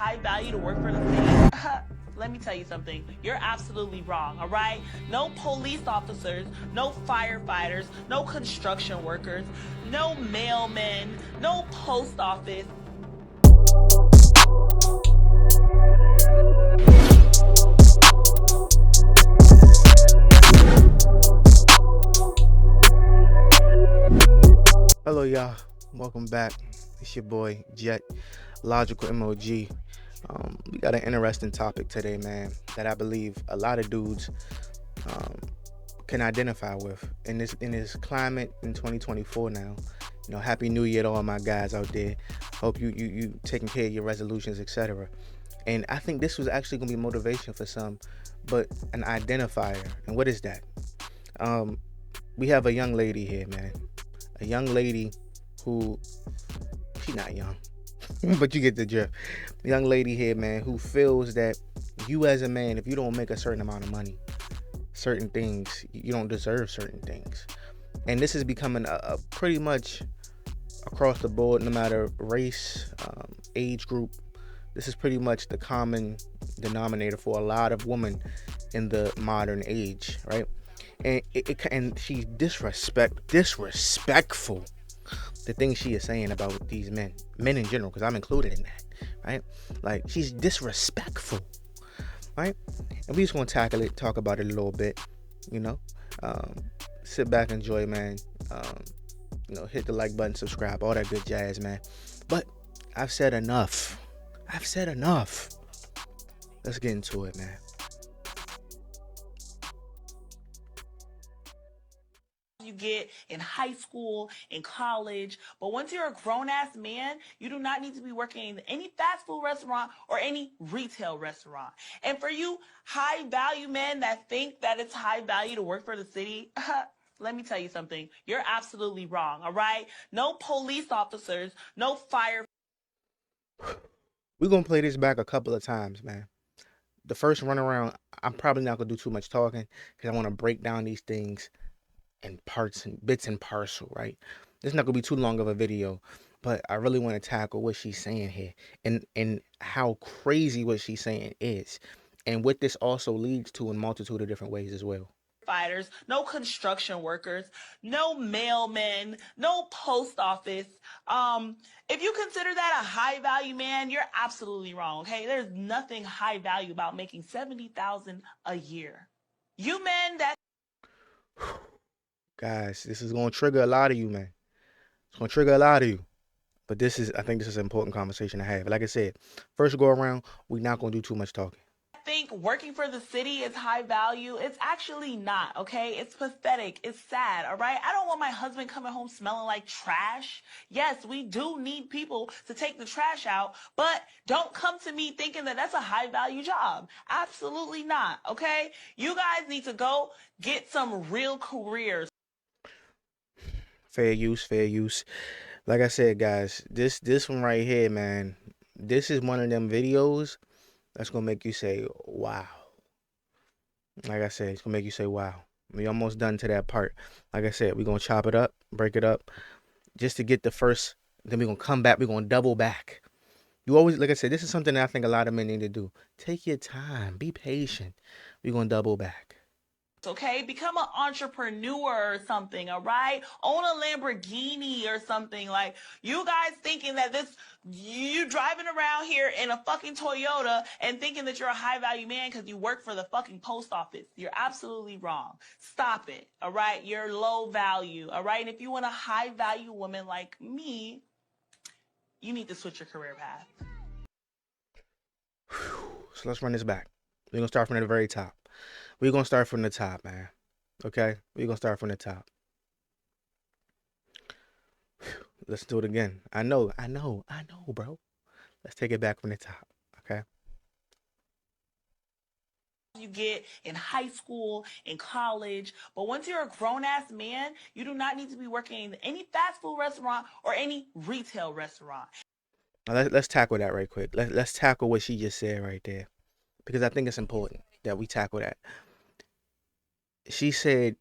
high value to work for the city? Let me tell you something. You're absolutely wrong, all right? No police officers, no firefighters, no construction workers, no mailmen, no post office. Hello, y'all. Welcome back. It's your boy Jet, Logical MOG. We got an interesting topic today, man, that I believe a lot of dudes can identify with in this climate in 2024 now. You know, Happy New Year to all my guys out there. Hope you taking care of your resolutions, etc. And I think this was actually gonna be motivation for some, but an identifier. And what is that? We have a young lady here, man. A young lady who, she's not young, but you get the drift. A young lady here, man, who feels that you as a man, if you don't make a certain amount of money, certain things, you don't deserve certain things. And this is becoming a pretty much across the board, no matter race, age group. This is pretty much the common denominator for a lot of women in the modern age, right? And she's disrespectful. The things she is saying about these men in general, because I'm included in that, right? Like, she's disrespectful, right? And we just want to tackle it, talk about it a little bit, you know. Sit back, enjoy, man. Hit the like button, subscribe, all that good jazz, man. But I've said enough. Let's get into it, man. You get in high school, in college, but once you're a grown-ass man, you do not need to be working in any fast food restaurant or any retail restaurant. And for you high-value men that think that it's high value to work for the city, let me tell you something. You're absolutely wrong, all right? No police officers, no fire. We're going to play this back a couple of times, man. The first run around, I'm probably not going to do too much talking because I want to break down these things in parts and bits and parcel, right? It's not gonna be too long of a video, but I really want to tackle what she's saying here and how crazy what she's saying is, and what this also leads to in multitude of different ways as well. Fighters, no construction workers, no mailmen, no post office. If you consider that a high value man, you're absolutely wrong. Okay, there's nothing high value about making $70,000 a year. You men that Guys, this is gonna trigger a lot of you, man. It's gonna trigger a lot of you. But I think this is an important conversation to have. Like I said, first go around, we're not gonna do too much talking. think working for the city is high value, it's actually not, okay? It's pathetic. It's sad, all right? I don't want my husband coming home smelling like trash. Yes, we do need people to take the trash out, but don't come to me thinking that that's a high value job. Absolutely not, okay? You guys need to go get some real careers. Fair use. Like I said, guys, this one right here, man, this is one of them videos that's gonna make you say, wow. Like I said, it's gonna make you say, wow. We almost done to that part. Like I said, we're gonna chop it up, break it up, just to get the first, then we're gonna come back, we're gonna double back. You always, like I said, this is something that I think a lot of men need to do. Take your time, be patient. We're gonna double back. Okay, become an entrepreneur or something, all right? Own a Lamborghini or something. Like, you guys thinking that you driving around here in a fucking Toyota and thinking that you're a high value man because you work for the fucking post office. You're absolutely wrong. Stop it, all right? You're low value, all right? And if you want a high value woman like me, you need to switch your career path. So let's run this back. We're gonna start from the very top. We're going to start from the top, man. Okay? We're going to start from the top. Let's do it again. I know, bro. Let's take it back from the top, okay? You get in high school, in college, but once you're a grown-ass man, you do not need to be working in any fast food restaurant or any retail restaurant. Now let's tackle that right quick. Let's tackle what she just said right there, because I think it's important that we tackle that. She said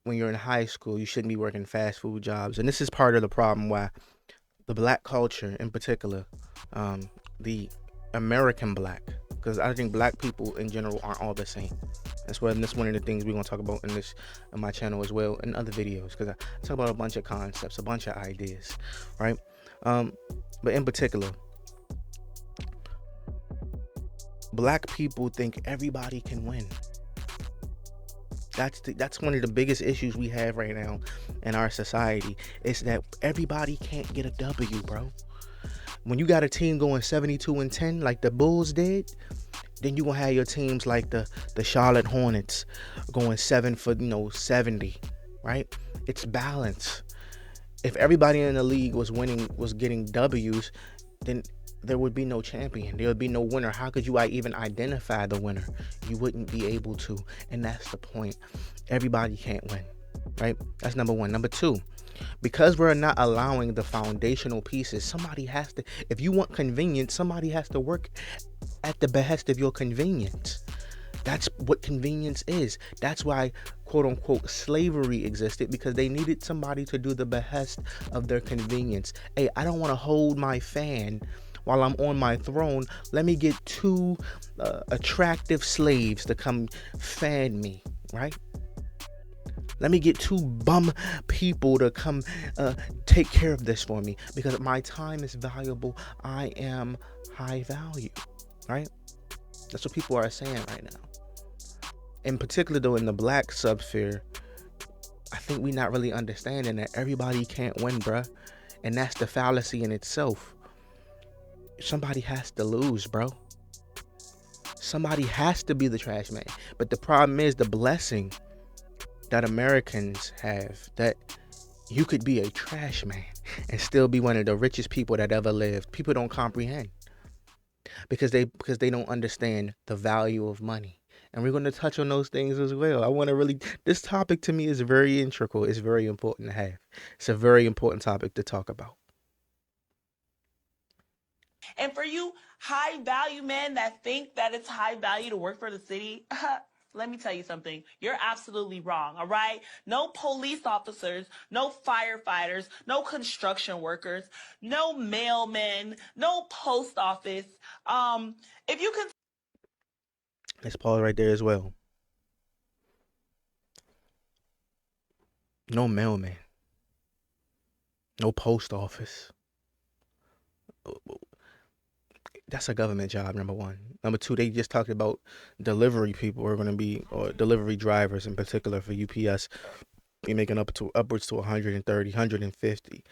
when you're in high school, you shouldn't be working fast food jobs. And this is part of the problem why the black culture in particular, the American black, because I think black people in general aren't all the same. That's one of the things we're gonna talk about in my channel as well, in other videos, because I talk about a bunch of concepts, a bunch of ideas, right? Um, but in particular, black people think everybody can win. That's one of the biggest issues we have right now in our society, is that everybody can't get a W, bro. When you got a team going 72-10 like the Bulls did, then you gonna have your teams like the Charlotte Hornets going 7 for 70, right? It's balance. If everybody in the league was getting W's, then there would be no champion. There would be no winner. How could you even identify the winner? You wouldn't be able to, and that's the point. Everybody can't win, right? That's number one. Number two, because we're not allowing the foundational pieces, somebody has to, if you want convenience, somebody has to work at the behest of your convenience. That's what convenience is. That's why, quote unquote, slavery existed, because they needed somebody to do the behest of their convenience. Hey, I don't want to hold my fan while I'm on my throne. Let me get two attractive slaves to come fan me, right? Let me get two bum people to come take care of this for me, because my time is valuable. I am high value, right? That's what people are saying right now. In particular, though, in the black subsphere, I think we not really understanding that everybody can't win, bruh. And that's the fallacy in itself. Somebody has to lose, bro. Somebody has to be the trash man. But the problem is the blessing that Americans have, that you could be a trash man and still be one of the richest people that ever lived. People don't comprehend, because they don't understand the value of money. And we're going to touch on those things as well. This topic to me is very integral. It's very important to have. It's a very important topic to talk about. And for you high value men that think that it's high value to work for the city, let me tell you something. You're absolutely wrong, all right? No police officers, no firefighters, no construction workers, no mailmen, no post office. If you can. Let's pause right there as well. No mailman. No post office. That's a government job, number one. Number two, they just talked about delivery people are going to be, or delivery drivers in particular for UPS, be making upwards to 130, 150.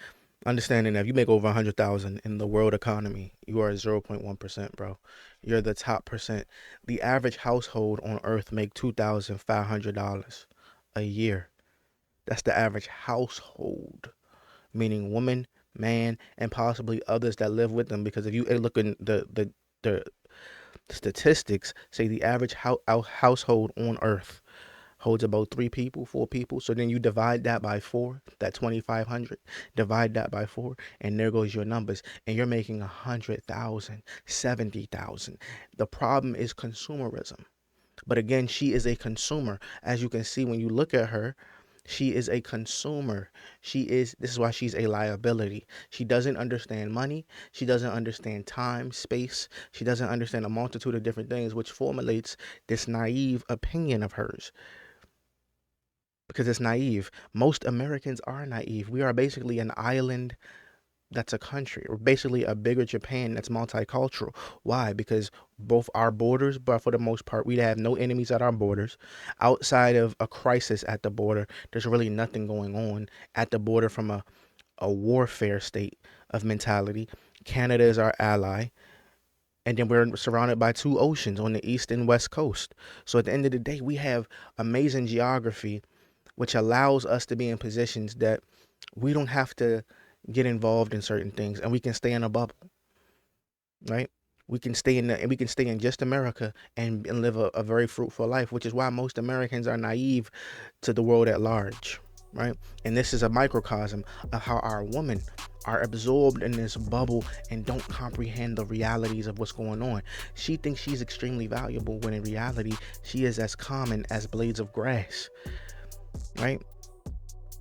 Understanding that if you make over 100,000 in the world economy, you are 0.1%, bro. You're the top percent. The average household on earth make $2,500 a year. That's the average household, meaning woman, man, and possibly others that live with them. Because if you look in the statistics, say the average household on earth holds about 3 people, 4 people. So then you divide that by 4, that 2,500, divide that by 4, and there goes your numbers. And you're making 100,000, 70,000. The problem is consumerism. But again, she is a consumer. As you can see when you look at her, she is a consumer. This is why she's a liability. She doesn't understand money. She doesn't understand time, space. She doesn't understand a multitude of different things, which formulates this naive opinion of hers. Because it's naive. Most Americans are naive. We are basically an island that's a country. We're basically a bigger Japan that's multicultural. Why? Because both our borders, but for the most part, we have no enemies at our borders. Outside of a crisis at the border, there's really nothing going on at the border from a warfare state of mentality. Canada is our ally. And then we're surrounded by 2 oceans on the east and west coast. So at the end of the day, we have amazing geography, which allows us to be in positions that we don't have to get involved in certain things, and we can stay in a bubble, right? We can stay in just America and live a very fruitful life, which is why most Americans are naive to the world at large, right? And this is a microcosm of how our women are absorbed in this bubble and don't comprehend the realities of what's going on. She thinks she's extremely valuable, when in reality, she is as common as blades of grass, right?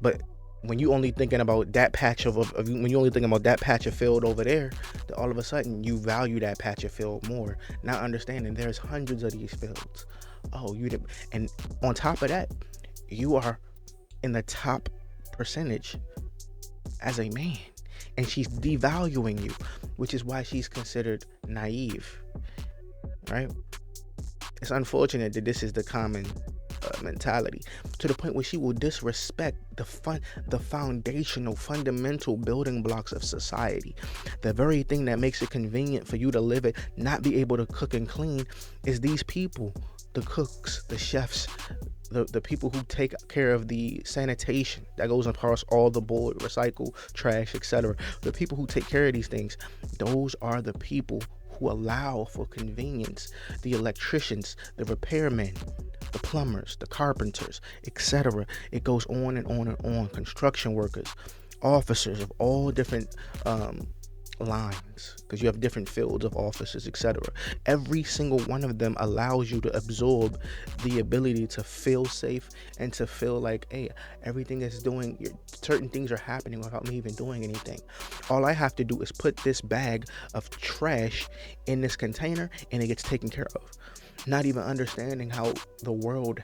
But when you only thinking about that patch of when you only thinking about that patch of field over there, that all of a sudden you value that patch of field more, not understanding there's hundreds of these fields. Oh, you did, and on top of that, you are in the top percentage as a man, and she's devaluing you, which is why she's considered naive, right? It's unfortunate that this is the common mentality, to the point where she will disrespect the foundational, fundamental building blocks of society. The very thing that makes it convenient for you to live it, not be able to cook and clean, is these people, the cooks, the chefs, the people who take care of the sanitation that goes across all the board, recycle, trash, etc. The people who take care of these things, those are the people who allow for convenience. The electricians, the repairmen, the plumbers, the carpenters, etc. It goes on and on and on. Construction workers, officers of all different lines, because you have different fields of officers, etc. Every single one of them allows you to absorb the ability to feel safe and to feel like, hey, everything is doing, certain things are happening without me even doing anything. All I have to do is put this bag of trash in this container and it gets taken care of. Not even understanding how the world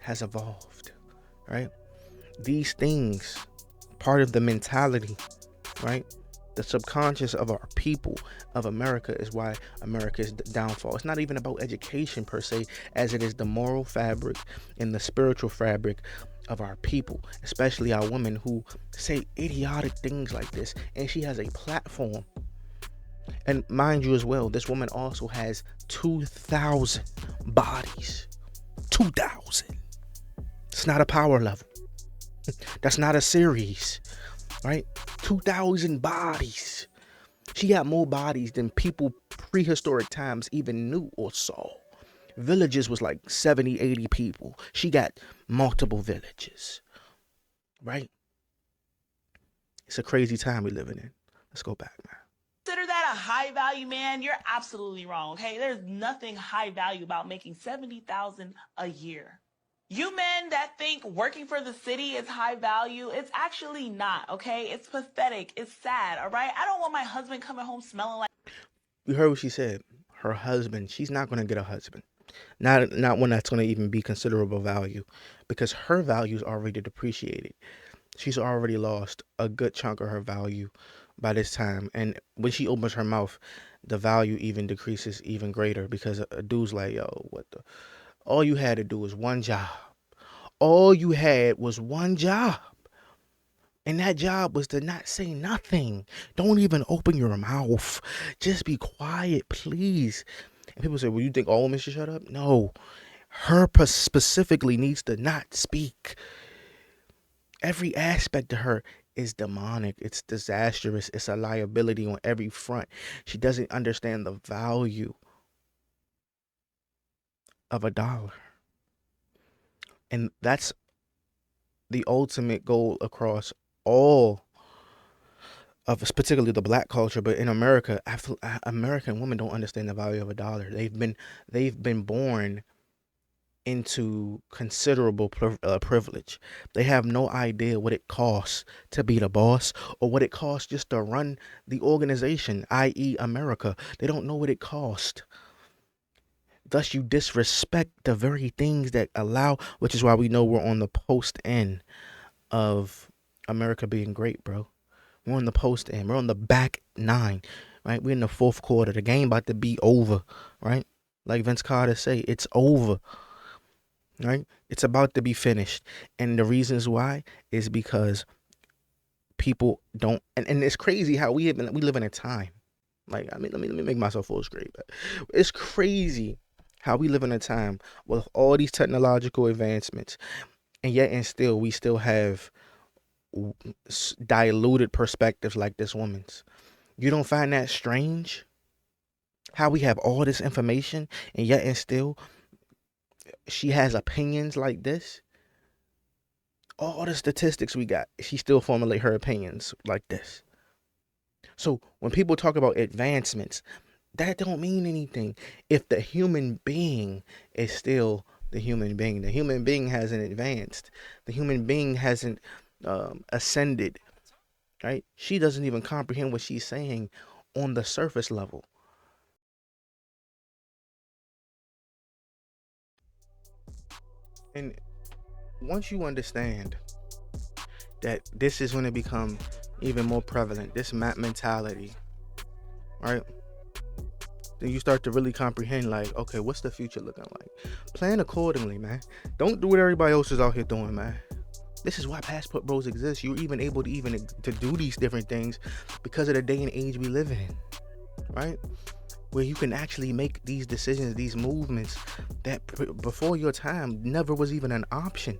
has evolved, right? These things, part of the mentality, right? The subconscious of our people, of America, is why America is downfall. It's not even about education per se, as it is the moral fabric and the spiritual fabric of our people, especially our women who say idiotic things like this. And she has a platform. And mind you as well, this woman also has 2,000 bodies. 2,000. It's not a power level. That's not a series, right? 2,000 bodies. She got more bodies than people prehistoric times even knew or saw. Villages was like 70, 80 people. She got multiple villages, right? It's a crazy time we living in. Let's go back, man. Consider that a high value, man, you're absolutely wrong. Okay, there's nothing high value about making $70,000 a year. You men that think working for the city is high value, it's actually not. Okay, it's pathetic. It's sad. All right, I don't want my husband coming home smelling like. You heard what she said. Her husband. She's not gonna get a husband. Not one that's gonna even be considerable value, because her value is already depreciated. She's already lost a good chunk of her value by this time. And when she opens her mouth, the value even decreases even greater, because a dude's like, yo, what the? All you had to do was one job. All you had was one job. And that job was to not say nothing. Don't even open your mouth. Just be quiet, please. And people say, well, you think all women should shut up? No. Her specifically needs to not speak. Every aspect of her is demonic. It's disastrous. It's a liability on every front. She doesn't understand the value of a dollar. And that's the ultimate goal across all of, particularly the black culture, but in America, American women don't understand the value of a dollar. They've been born into considerable privilege. They have no idea what it costs to be the boss, or what it costs just to run the organization, i.e., America. They don't know what it costs. Thus, you disrespect the very things that allow, which is why we know we're on the post end of America being great, bro. We're on the post end. We're on the back nine, right? We're in the fourth quarter. The game about to be over, right? Like Vince Carter say, it's over, right? It's about to be finished. And the reasons why is because people don't, and it's crazy how we live in a time. Like, I mean, let me make myself full straight. But it's crazy how we live in a time with all these technological advancements, and yet and still we still have diluted perspectives like this woman's. You don't find that strange? How we have all this information and yet and still she has opinions like this? All the statistics we got, she still formulate her opinions like this. So when people talk about advancements, that don't mean anything if the human being is still the human being. The human being hasn't advanced. The human being hasn't ascended, right? She doesn't even comprehend what she's saying on the surface level. And once you understand that this is going to become even more prevalent, this map mentality, right? Then you start to really comprehend, like, okay, what's the future looking like? Plan accordingly, man. Don't do what everybody else is out here doing, man. This is why passport bros exist. You're even able to to do these different things because of the day and age we live in, right? Where you can actually make these decisions, these movements that before your time never was even an option.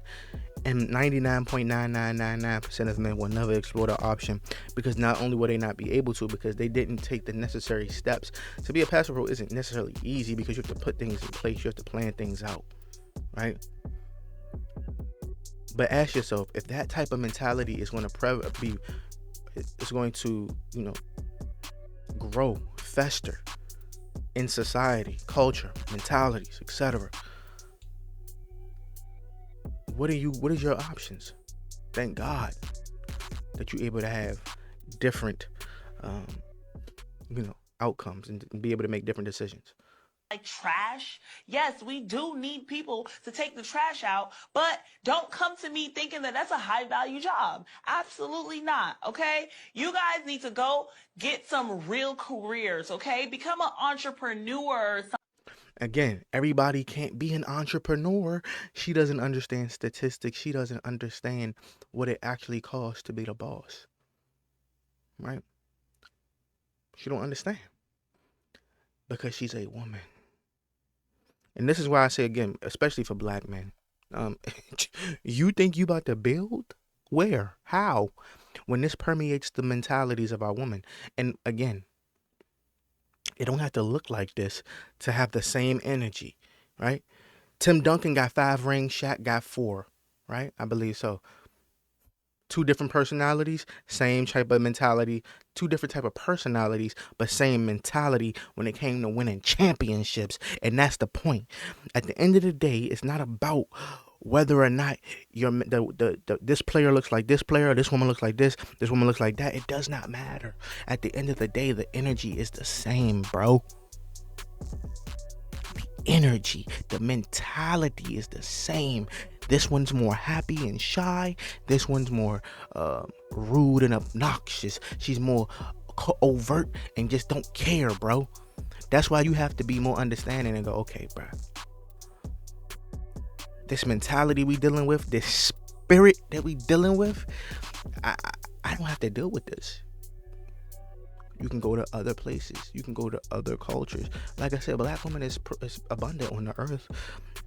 And 99.9999% of men will never explore the option because not only will they not be able to, because they didn't take the necessary steps. To be a passport pro isn't necessarily easy because you have to put things in place, you have to plan things out, right? But ask yourself, if that type of mentality is going to is going to, grow, fester in society, culture, mentalities, etc. What is your options? Thank God that you're able to have different outcomes and be able to make different decisions. Like trash. Yes, we do need people to take the trash out, but don't come to me thinking that that's a high value job. Absolutely not. Okay. You guys need to go get some real careers. Okay. Become an entrepreneur. Again, everybody can't be an entrepreneur. She doesn't understand statistics. She doesn't understand what it actually costs to be the boss. Right? She don't understand because she's a woman. And this is why I say again, especially for black men, you think you about to build? Where? How? When this permeates the mentalities of our women. And again, it don't have to look like this to have the same energy, right? Tim Duncan got 5 rings, Shaq got 4, right? I believe so. 2 different personalities, same type of mentality. 2 different type of personalities, but same mentality when it came to winning championships. And that's the point. At the end of the day, it's not about whether or not this player looks like this player, this woman looks like this woman looks like that. It does not matter. At the end of the day, the energy is the same, bro. Energy, the mentality is the same. This one's more happy and shy. This one's more rude and obnoxious. She's more overt and just don't care, bro. That's why you have to be more understanding and go, okay, bro. This mentality we dealing with, this spirit that we dealing with, I don't have to deal with this. You can go to other places. You can go to other cultures. Like I said, black women is abundant on the earth.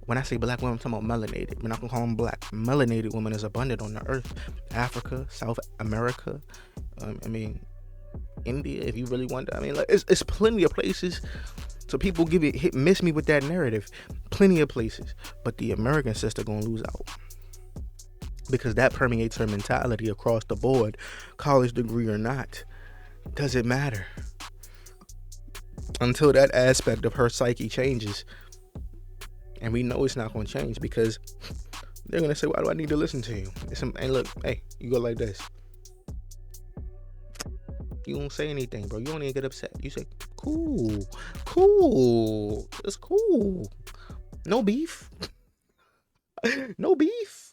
When I say black women, I'm talking about melanated. We're not going to call them black. Melanated women is abundant on the earth. Africa, South America, India, if you really want to. It's plenty of places. So people miss me with that narrative. Plenty of places. But the American sister going to lose out. Because that permeates her mentality across the board, college degree or not. Doesn't matter until that aspect of her psyche changes, and we know it's not going to change because they're going to say, why do I need to listen to you? And look, hey, you go like this, you don't say anything, bro. You don't even get upset. You say cool, it's cool, no beef. No beef.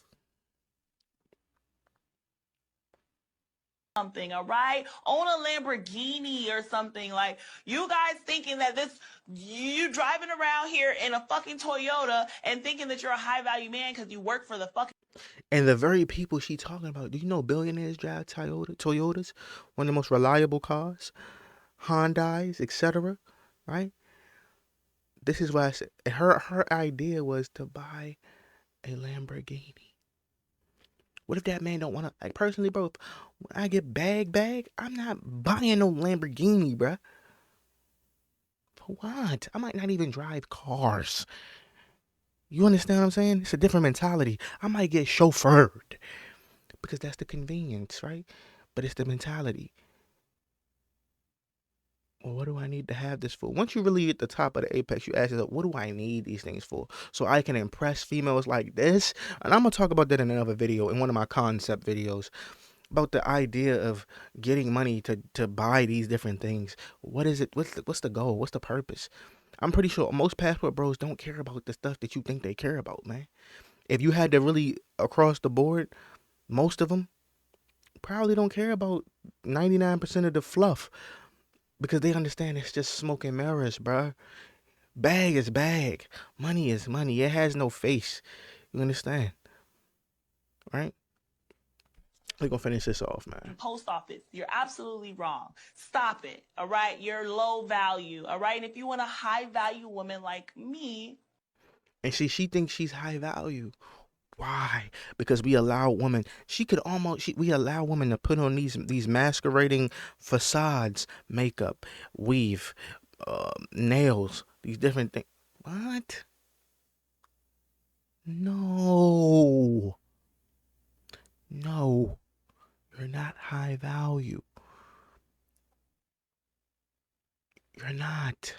Something, all right? Own a Lamborghini or something. Like, you guys thinking that you driving around here in a fucking Toyota and thinking that you're a high value man because you work for the fucking. And the very people she talking about, do you know billionaires drive Toyotas, one of the most reliable cars, Hyundais, etc. Right? This is why I said her idea was to buy a Lamborghini. What if that man don't want to? Like, personally, bro, when I get bag, I'm not buying no Lamborghini, bruh. For what? I might not even drive cars. You understand what I'm saying? It's a different mentality. I might get chauffeured because that's the convenience, right? But it's the mentality. Well, what do I need to have this for? Once you really at the top of the apex, you ask yourself, what do I need these things for? So I can impress females like this? And I'm going to talk about that in another video, in one of my concept videos, about the idea of getting money to buy these different things. What is it? What's the goal? What's the purpose? I'm pretty sure most passport bros don't care about the stuff that you think they care about, man. If you had to really across the board, most of them probably don't care about 99% of the fluff, because they understand it's just smoke and mirrors, bruh. Bag is bag. Money is money. It has no face. You understand? Right? We're going to finish this off, man. Post office, you're absolutely wrong. Stop it. All right? You're low value. All right? And if you want a high value woman like me. And she thinks she's high value. Why? Because we allow women. We allow women to put on these masquerading facades, makeup, weave, nails, these different things. What? No. No. You're not high value. You're not.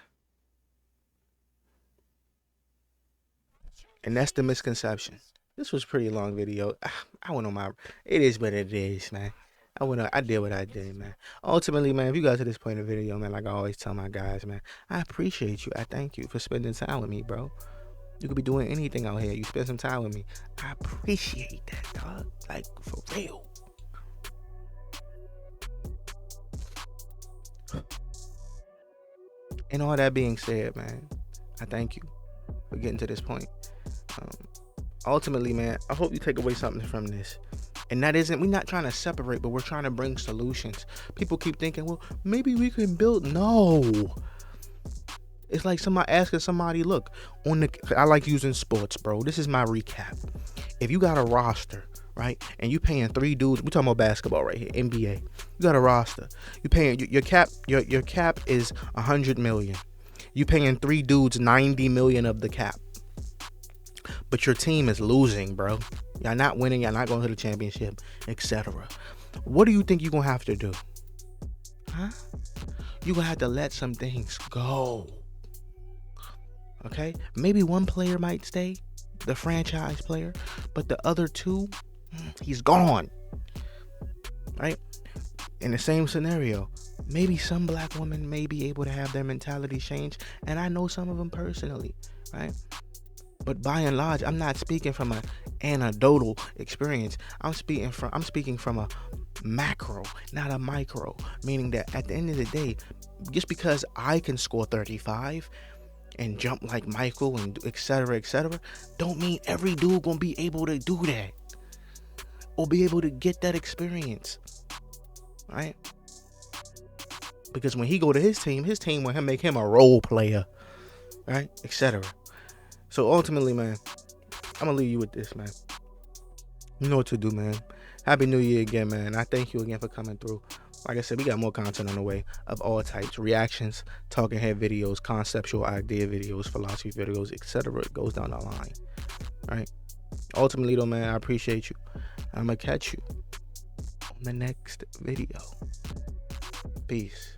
And that's the misconception. This was a pretty long video. I went on my. It is what it is, man. I did what I did, man. Ultimately, man, if you got to this point in the video, man, like I always tell my guys, man, I appreciate you. I thank you for spending time with me, bro. You could be doing anything out here. You spend some time with me. I appreciate that, dog. Like, for real. And all that being said, man, I thank you for getting to this point. Ultimately, man, I hope you take away something from this. And that isn't, we're not trying to separate, but we're trying to bring solutions. People keep thinking, well, maybe we can build. No. It's like somebody asking somebody, look, I like using sports, bro. This is my recap. If you got a roster, right, and you paying 3 dudes, we talking about basketball right here, NBA. You got a roster. You paying your cap is 100 million. You paying 3 dudes 90 million of the cap. But your team is losing, bro. Y'all not winning. Y'all not going to the championship, etc. What do you think you're going to have to do? Huh? You're going to have to let some things go. Okay? Maybe one player might stay, the franchise player, but the other 2, he's gone. Right? In the same scenario, maybe some black women may be able to have their mentality changed, and I know some of them personally, right? But by and large, I'm not speaking from an anecdotal experience. I'm speaking from a macro, not a micro. Meaning that at the end of the day, just because I can score 35 and jump like Michael and etc., don't mean every dude gonna be able to do that or be able to get that experience, right? Because when he go to his team will make him a role player, right, etc. So ultimately, man, I'm gonna leave you with this, man. You know what to do, man. Happy New Year again, man. I thank you again for coming through. Like I said, we got more content on the way of all types: reactions, talking head videos, conceptual idea videos, philosophy videos, etc. It goes down the line. All right. Ultimately, though, man, I appreciate you. I'm gonna catch you on the next video. Peace.